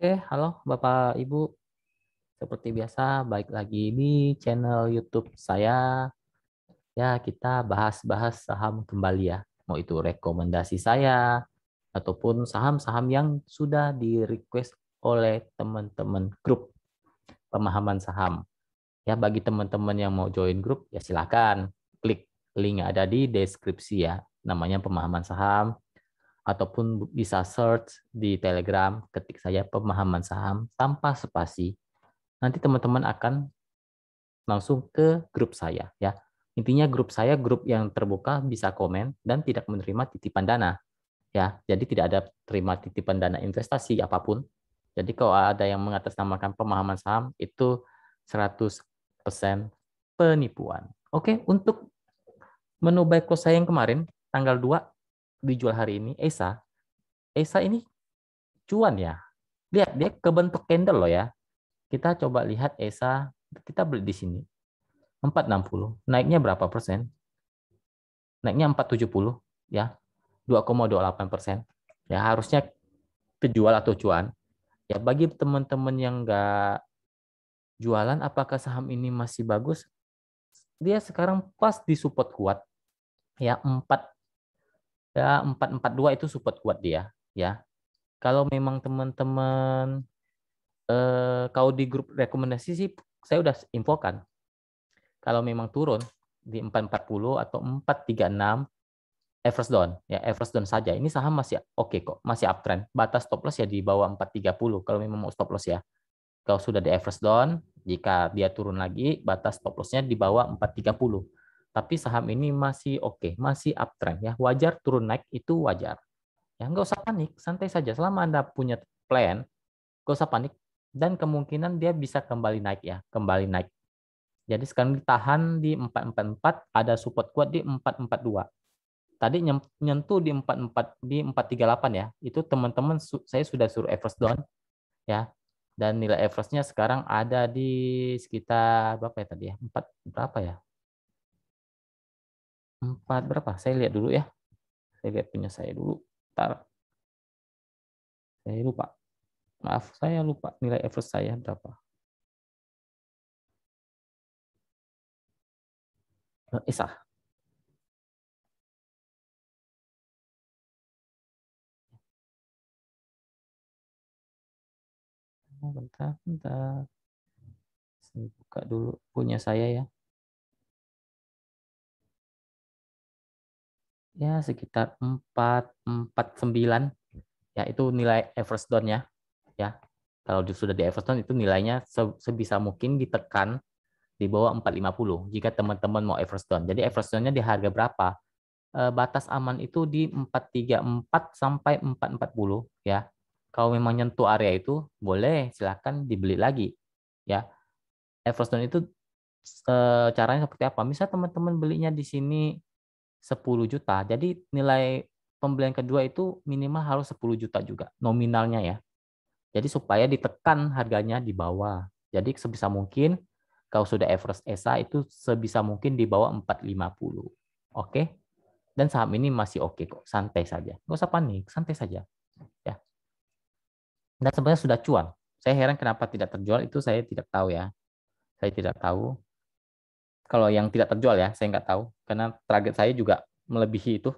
Oke, halo Bapak Ibu. Seperti biasa, baik lagi di channel YouTube saya. Ya, kita bahas-bahas saham kembali ya. Mau itu rekomendasi saya, ataupun saham-saham yang sudah di-request oleh teman-teman grup pemahaman saham. Ya, bagi teman-teman yang mau join grup, ya silakan klik link yang ada di deskripsi ya. Namanya pemahaman saham, ataupun bisa search di Telegram, ketik saja pemahaman saham tanpa spasi. Nanti teman-teman akan langsung ke grup saya ya. Intinya grup saya grup yang terbuka, bisa komen dan tidak menerima titipan dana ya. Jadi tidak ada terima titipan dana investasi apapun. Jadi kalau ada yang mengatasnamakan pemahaman saham itu 100% penipuan. Oke, untuk menu buy close saya yang kemarin tanggal 2 dijual hari ini ESA. ESA ini cuan ya. Lihat dia kebentuk candle loh ya. Kita coba lihat ESA, kita beli di sini 460. Naiknya berapa persen? Naiknya 470 ya. 2,28%. Ya, harusnya kejual atau cuan. Ya, bagi teman-teman yang nggak jualan, apakah saham ini masih bagus? Dia sekarang pas di support kuat. Ya, 442 itu support kuat dia. Ya, kalau memang teman-teman kalau di grup rekomendasi sih saya udah infokan. Kalau memang turun di 440 atau 436 average down ya, average down saja. Ini saham masih oke kok, masih uptrend. Batas stop loss ya di bawah 430 kalau memang mau stop loss ya. Kalau sudah di average down, jika dia turun lagi, batas stop loss-nya di bawah 430. Tapi saham ini masih oke, masih uptrend ya. Wajar turun naik itu wajar. Ya nggak usah panik, santai saja. Selama Anda punya plan, nggak usah panik dan kemungkinan dia bisa kembali naik ya, kembali naik. Jadi sekarang ditahan di 444, ada support kuat di 442. Tadi nyentuh di 44 di 438 ya. Itu teman-teman saya sudah suruh average down ya. Dan nilai average-nya sekarang ada di sekitar berapa ya tadi ya? 4 berapa ya? 4 berapa? Saya lihat dulu ya. Saya lihat punya saya dulu. Ntar saya lupa. Maaf, saya lupa nilai average saya berapa. Isa. Bentar, bentar. Saya buka dulu punya saya ya. Ya, sekitar 449. Ya, itu nilai average down-nya. Ya, kalau sudah di average down itu nilainya sebisa mungkin ditekan di bawah 450 jika teman-teman mau average down. Jadi average down-nya di harga berapa? Batas aman itu di 434 sampai 440 ya. Kalau memang nyentuh area itu boleh silakan dibeli lagi ya. Average down itu caranya seperti apa? Misal teman-teman belinya di sini 10 juta. Jadi nilai pembelian kedua itu minimal harus 10 juta juga nominalnya ya. Jadi supaya ditekan harganya di bawah. Jadi sebisa mungkin kalau sudah average ESA itu sebisa mungkin di bawah 450. Oke? Dan saham ini masih oke kok, santai saja. Nggak usah panik, santai saja. Ya. Dan sebenarnya sudah cuan. Saya heran kenapa tidak terjual, itu saya tidak tahu ya. Saya tidak tahu. Kalau yang tidak terjual ya, saya nggak tahu. Karena target saya juga melebihi itu.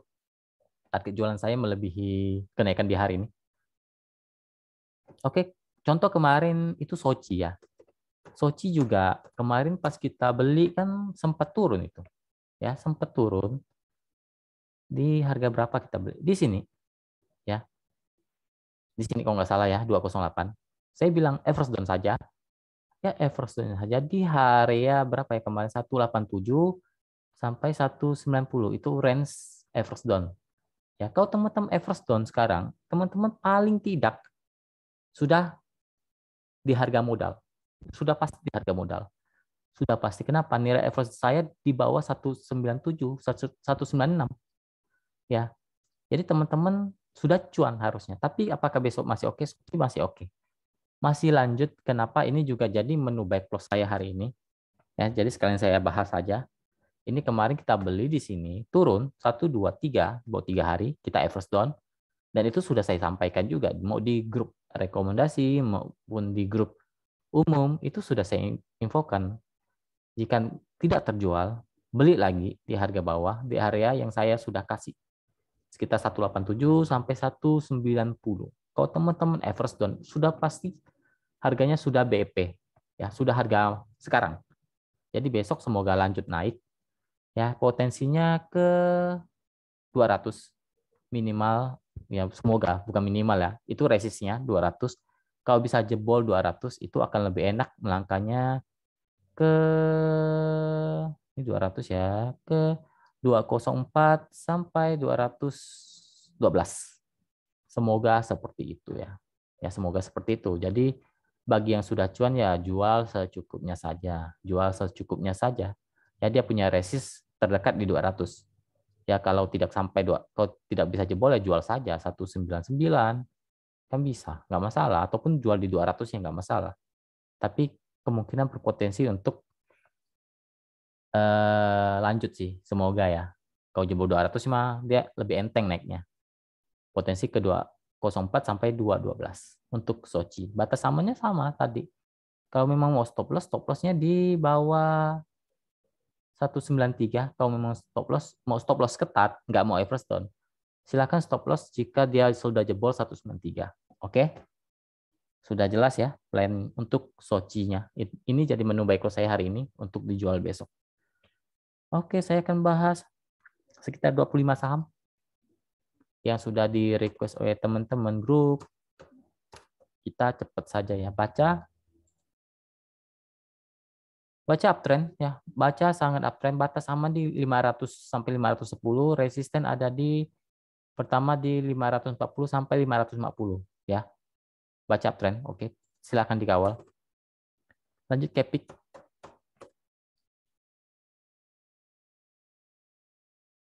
Target jualan saya melebihi kenaikan di hari ini. Oke, contoh kemarin itu Sochi ya. Sochi juga kemarin pas kita beli kan sempat turun itu. Ya, sempat turun. Di harga berapa kita beli? Di sini ya. Di sini kalau nggak salah ya, 208. Saya bilang average down saja. Ya, average down saja di area berapa ya kemarin? 187 sampai 190. Itu range average down. Ya, kalau teman-teman average down sekarang, teman-teman paling tidak sudah di harga modal. Sudah pasti di harga modal. Sudah pasti. Kenapa? Nilai average saya di bawah 197, 196. Ya, jadi teman-teman sudah cuan harusnya. Tapi apakah besok masih oke? Masih oke. Masih lanjut. Kenapa? Ini juga jadi menu buy close saya hari ini. Ya, jadi sekalian saya bahas saja. Ini kemarin kita beli di sini turun 1 2 3 buat 3 hari kita average down Dan itu sudah saya sampaikan juga, mau di grup rekomendasi maupun di grup umum itu sudah saya infokan. Jika tidak terjual, beli lagi di harga bawah di area yang saya sudah kasih sekitar 187 sampai 190. Kalau teman-teman Everstone sudah pasti harganya sudah BEP ya, sudah harga sekarang. Jadi besok semoga lanjut naik ya, potensinya ke 200 minimal ya, semoga bukan minimal ya. Itu resistnya 200. Kalau bisa jebol 200 itu akan lebih enak melangkahnya ke ini 200 ya, ke 204 sampai 212. Semoga seperti itu ya. Ya semoga seperti itu. Jadi bagi yang sudah cuan ya jual secukupnya saja. Jual secukupnya saja. Ya dia punya resist terdekat di 200. Ya kalau tidak sampai kalau tidak bisa jebol ya jual saja 199 kan bisa, nggak masalah. Ataupun jual di 200 ya nggak masalah. Tapi kemungkinan berpotensi untuk lanjut sih, semoga ya. Kalau jebol 200 mah dia lebih enteng naiknya. Potensi ke 204 sampai 212 untuk Sochi. Batas amannya sama tadi. Kalau memang mau stop lossnya di bawah 193. Kalau memang mau stop loss ketat, nggak mau Everstone, silakan stop loss jika dia sudah jebol 193. Oke? Sudah jelas ya plan untuk Sochi-nya. Ini jadi menu baik saya hari ini untuk dijual besok. Oke, saya akan bahas sekitar 25 saham yang sudah di request oleh teman-teman grup. Kita cepat saja ya baca uptrend ya, baca sangat uptrend, batas aman di 500 sampai 510, resisten ada di pertama di 540 sampai 550 ya. Baca uptrend, oke. Silakan dikawal. Lanjut Capic.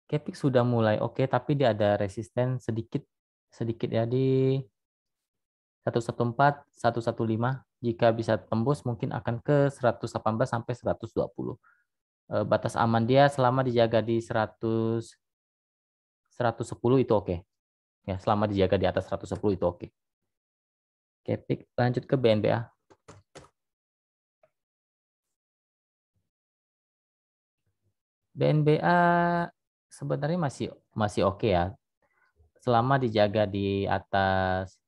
Capic sudah mulai oke, tapi dia ada resisten sedikit ya di 114, 115. Jika bisa tembus mungkin akan ke 118 sampai 120. Batas aman dia selama dijaga di 110 itu oke. Ya, selama dijaga di atas 110 itu oke. Oke, lanjut ke BNBA. BNBA sebenarnya masih oke ya. Selama dijaga di atas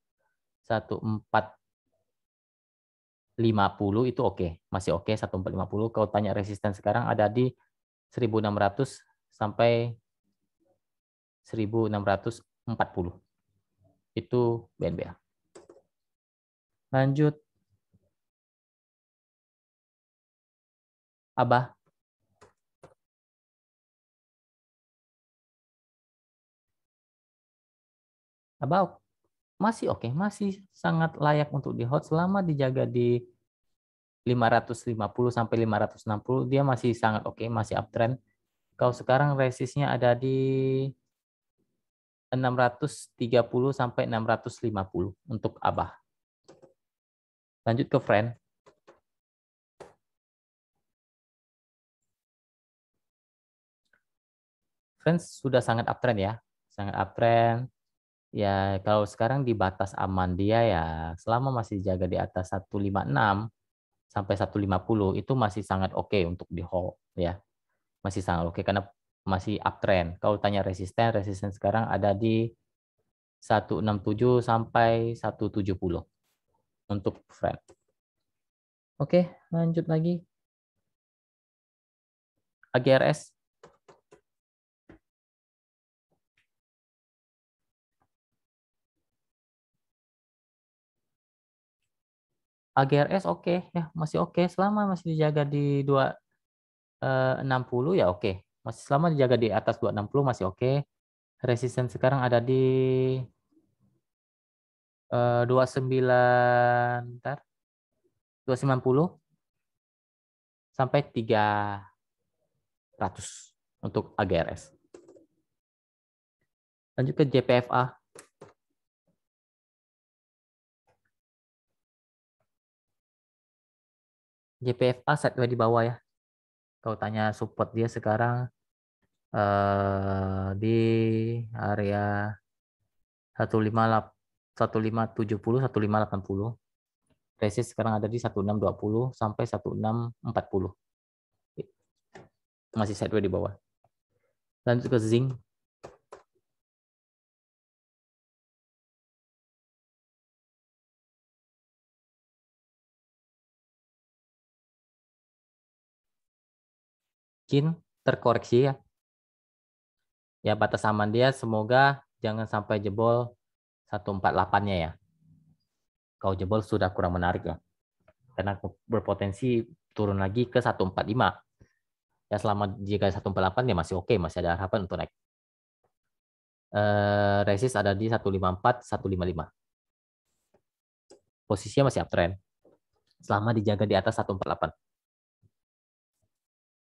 1450 itu oke, masih oke 1450. Kalau tanya resisten sekarang ada di 1600 sampai 1640. Itu BNBA. Lanjut Abah. Abah masih oke, masih sangat layak untuk di hold selama dijaga di 550 sampai 560 dia masih sangat oke, masih uptrend. Kalau sekarang resistnya ada di 630 sampai 650 untuk Abah. Lanjut ke Friend. Friends sudah sangat uptrend ya, sangat uptrend. Ya kalau sekarang di batas aman dia ya selama masih jaga di atas 156 sampai 150 itu masih sangat oke untuk di hold ya. Masih sangat oke karena masih uptrend. Kalau tanya resisten sekarang ada di 167 sampai 170 untuk Friend. Oke, lanjut lagi. AGRS. AGRS oke ya, masih oke selama masih dijaga di 260 ya oke. Masih selama dijaga di atas 260 masih oke. Resisten sekarang ada di 29 ntar 290 sampai 300 untuk AGRS. Lanjut ke JPFA. JPFA sideways di bawah ya. Kalau tanya support dia sekarang di area 1570, 1580. Resist sekarang ada di 1620 sampai 1640. Masih sideways di bawah. Lanjut ke zinc. Mungkin terkoreksi ya. Ya batas aman dia semoga jangan sampai jebol 148-nya ya. Kalau jebol sudah kurang menarik ya. Karena berpotensi turun lagi ke 145. Ya selama jika 148 ya masih oke, masih ada harapan untuk naik. Resist ada di 154, 155. Posisinya masih uptrend. Selama dijaga di atas 148.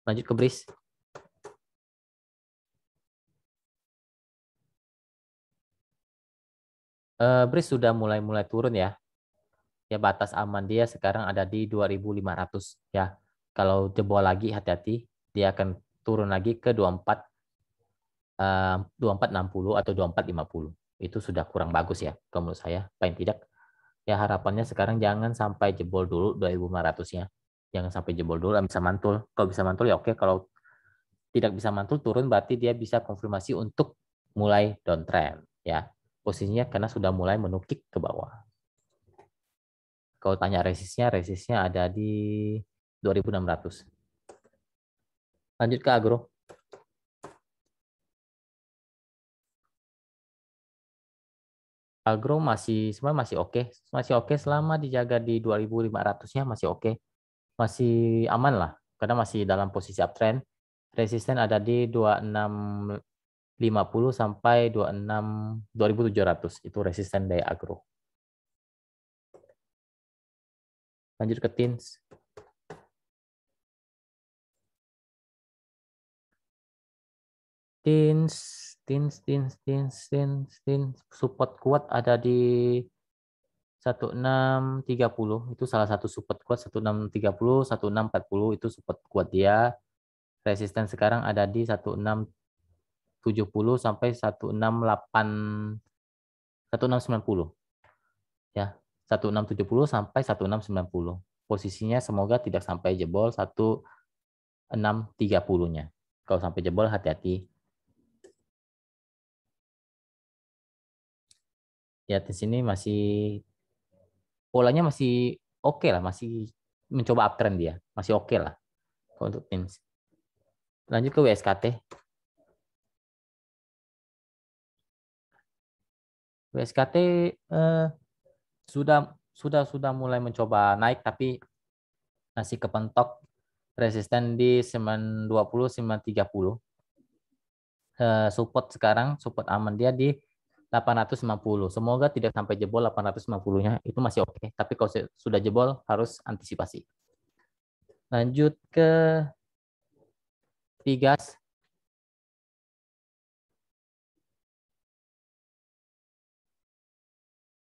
Lanjut ke BRIS. BRIS sudah mulai turun ya. Ya batas aman dia sekarang ada di 2.500 ya. Kalau jebol lagi hati-hati, dia akan turun lagi ke 2460 atau 2450. Itu sudah kurang bagus ya kalau menurut saya. Paling tidak ya harapannya sekarang jangan sampai jebol dulu 2.500-nya. Jangan sampai jebol dulu, bisa mantul. Kalau bisa mantul ya oke, kalau tidak bisa mantul turun berarti dia bisa konfirmasi untuk mulai downtrend ya. Posisinya karena sudah mulai menukik ke bawah. Kalau tanya resistnya ada di 2.600. Lanjut ke agro. Agro sebenarnya masih oke selama dijaga di 2.500-nya masih oke. Masih aman lah karena masih dalam posisi uptrend. Resisten ada di 2650 sampai 2700 itu resisten dari agro. Lanjut ke tins. Tins, support kuat ada di 1630 itu salah satu support kuat 1630, 1640 itu support kuat dia. Resisten sekarang ada di 1670 sampai 168 1690 ya. 1670 sampai 1690. Posisinya semoga tidak sampai jebol 1630-nya. Kalau sampai jebol hati-hati. Ya di sini masih polanya masih oke lah, masih mencoba uptrend dia, masih oke lah untuk Teams. Lanjut ke WSKT. WSKT sudah mulai mencoba naik tapi masih kepentok resisten di 920 930. Support aman dia di 850. Semoga tidak sampai jebol 850-nya, itu masih oke. Tapi kalau sudah jebol harus antisipasi. Lanjut ke Pigas.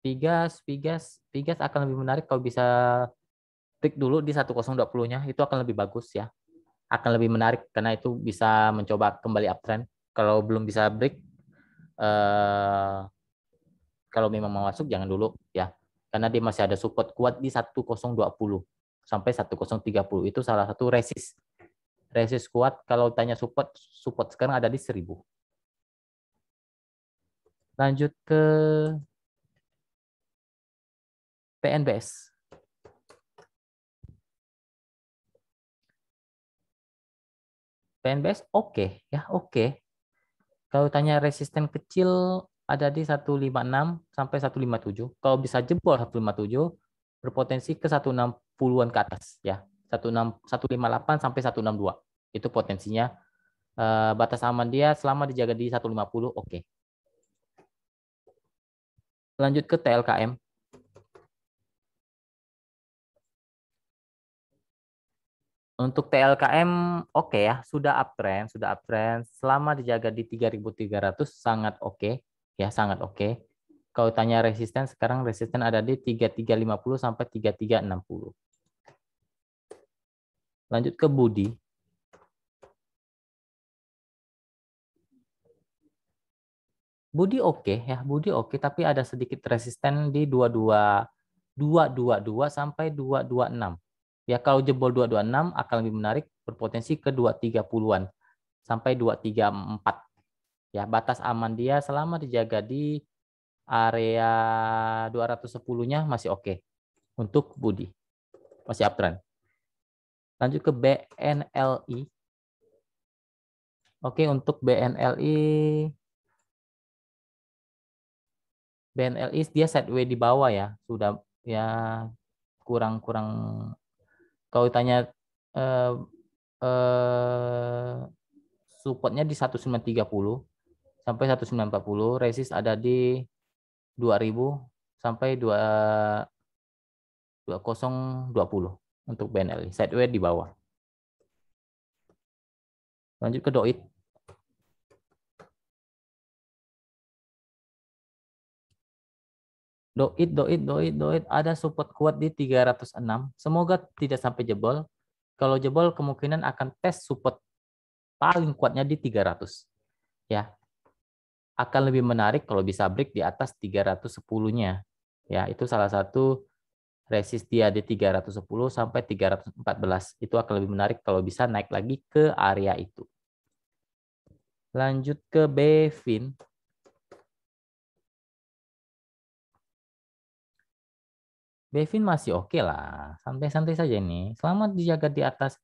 Pigas akan lebih menarik kalau bisa break dulu di 1020-nya, itu akan lebih bagus ya. Akan lebih menarik karena itu bisa mencoba kembali uptrend. Kalau belum bisa break, kalau memang mau masuk jangan dulu ya. Karena dia masih ada support kuat di 1020 sampai 1030. Itu salah satu resist. Resist kuat kalau tanya support sekarang ada di 1000. Lanjut ke PNBS. PNBS oke ya, oke. Kalau tanya resisten kecil ada di 156 sampai 157. Kalau bisa jebol 157 berpotensi ke 160-an ke atas ya. 158 sampai 162. Itu potensinya. Batas aman dia selama dijaga di 150 oke. Lanjut ke TLKM. Untuk TLKM oke ya, sudah uptrend. Selama dijaga di 3.300 sangat oke ya, sangat oke. Kalau tanya resisten sekarang resisten ada di 3350 sampai 3360. Lanjut ke Budi. Budi oke ya, Budi oke, tapi ada sedikit resisten di 222 sampai 226. Ya kalau jebol 226 akan lebih menarik, berpotensi ke 230-an sampai 234. Ya, batas aman dia selama dijaga di area 210-nya masih oke untuk Budi. Masih uptrend. Lanjut ke BNLI. Oke, untuk BNLI dia sideways di bawah ya. Sudah ya kurang-kurang kalau ditanya eh, eh, supportnya di 1930 sampai 1940, resist ada di 2000 sampai 2020 untuk BNLI. Sideways di bawah. Lanjut ke Doit. Doit. Ada support kuat di 306. Semoga tidak sampai jebol. Kalau jebol kemungkinan akan tes support paling kuatnya di 300. Ya, akan lebih menarik kalau bisa break di atas 310-nya. Ya, itu salah satu resist dia di 310 sampai 314. Itu akan lebih menarik kalau bisa naik lagi ke area itu. Lanjut ke Bevin. Bevin masih oke lah. Santai-santai saja ini. Selama dijaga di atas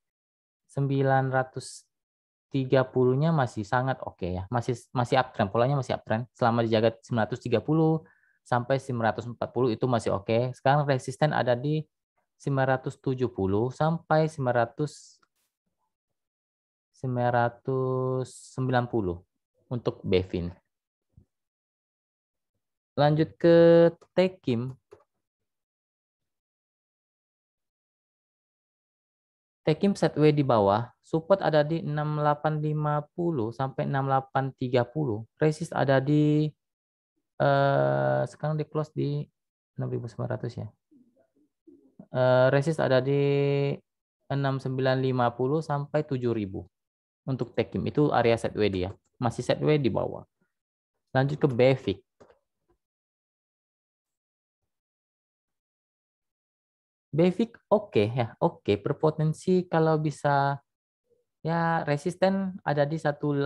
930-nya masih sangat oke ya. Masih masih uptrend, polanya masih uptrend. Selama dijaga 930 sampai 940 itu masih oke. Sekarang resisten ada di 970 sampai 990 untuk Bevin. Lanjut ke Tekim. Tekim sideways di bawah, support ada di 6850 sampai 6830. Resist ada di sekarang di close di 6.900 ya. Resist ada di 6950 sampai 7000 untuk Tekim. Itu area sideways dia. Masih sideways di bawah. Lanjut ke Bevik. Bevik oke ya, oke. Berpotensi kalau bisa ya resisten ada di 185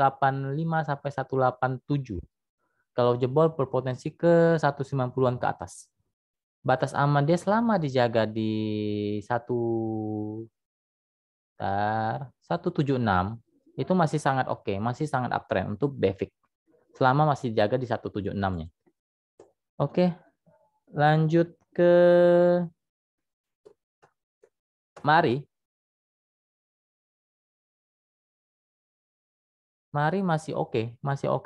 sampai 187. Kalau jebol berpotensi ke 190-an ke atas. Batas aman dia selama dijaga di 176 itu masih sangat oke, masih sangat uptrend untuk Bevik. Selama masih dijaga di 176-nya. Oke, lanjut ke Mari. Mari masih oke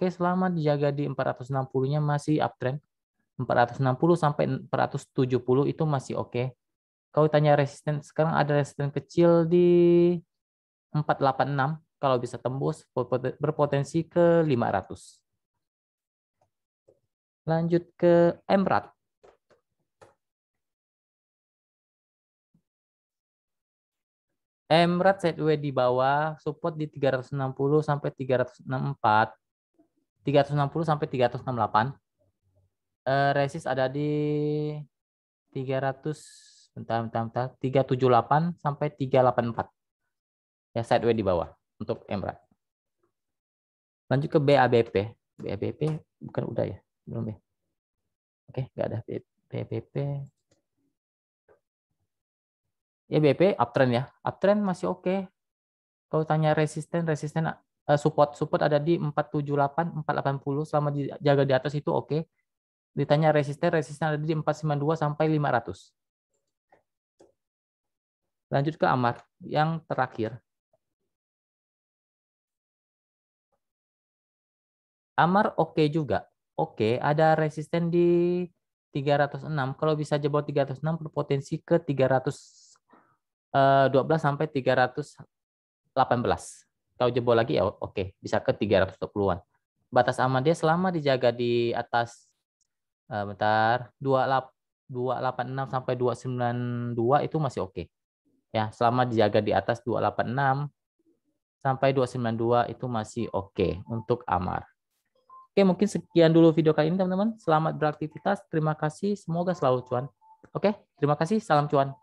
selama dijaga di 460-nya masih uptrend. 460 sampai 470 itu masih oke. Kalau tanya resisten, sekarang ada resisten kecil di 486. Kalau bisa tembus, berpotensi ke 500. Lanjut ke Emrat. Emrat sideways di bawah, support di 360 sampai 364. 360 sampai 368. Resist ada di 300, bentar, 378 sampai 384. Ya, sideways di bawah untuk Emrat. Lanjut ke BABP. BABP bukan udah ya? Belum ya? Oke, nggak ada BABP. Ya, BP uptrend ya. Uptrend masih oke. Kalau tanya resisten support ada di 478, 480 selama dijaga di atas itu oke. Ditanya resisten ada di 492 sampai 500. Lanjut ke Amar yang terakhir. Amar oke juga. Oke, ada resisten di 306. Kalau bisa jebol 306 berpotensi ke 312 sampai 318. Kalau jebol lagi ya oke, bisa ke 320-an. Batas aman dia selama dijaga di atas bentar 286 sampai 292 itu masih oke. Ya, selama dijaga di atas 286 sampai 292 itu masih oke untuk Amar. Oke, mungkin sekian dulu video kali ini teman-teman. Selamat beraktivitas. Terima kasih. Semoga selalu cuan. Oke, terima kasih. Salam cuan.